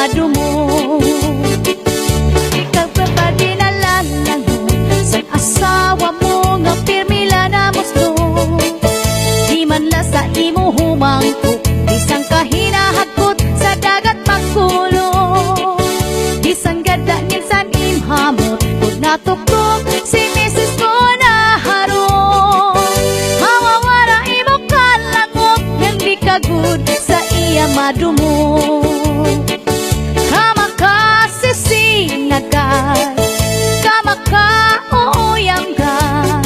madumo. Ikaw papadinalan sa asawa mo nga pirmila na musto. Di man la sa imo humangkot, isang kahinahagkot sa dagat magkulo. Isang gada minsan imhamot, kung natuktok si Mrs. ko na haron. Mawawara imo kalangop, nang di kagud sa iya madumo. Kamakasisinagan, kamakauyanggan,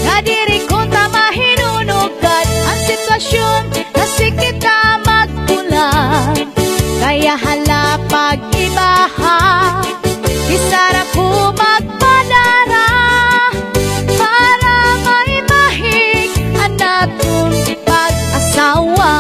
nadiri ko ta mahinunugad ang sitwasyon kasi kita magkulang. Kaya hala pag-ibaha, isarap ko magpadara para maibahig anak kong pag-asawa.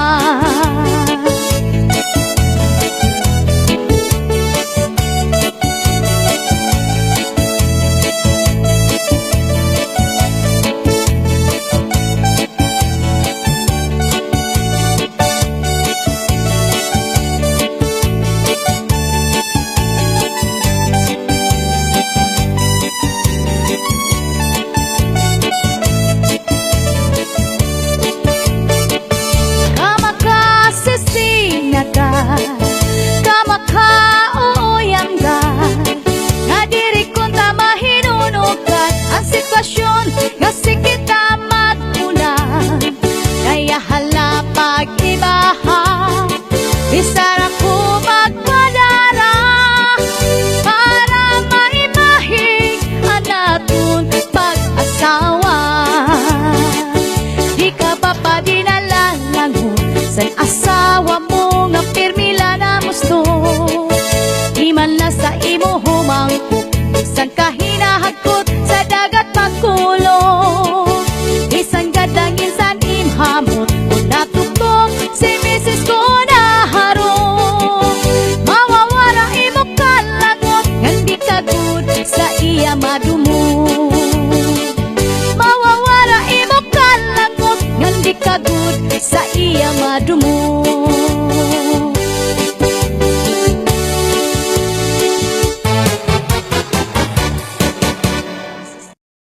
Kasi kita magkulang, kaya hala pag-ibaha, isarap ko magpadara para maibahig anak kong pag-asawa. Di ka pa padinalangon sa asawa mo nga pirmila na musto. Di man la sa imo humangkot, isang kahinahagkot sa dagat magkulo. Isang gadang insan imhamot, kung natuktok si Mrs. ko na haron. Mawawara imo kalangot, ngandi kagud sa iya madumo. Mawawara imo kalangot, ngandi kagud sa iya madumo.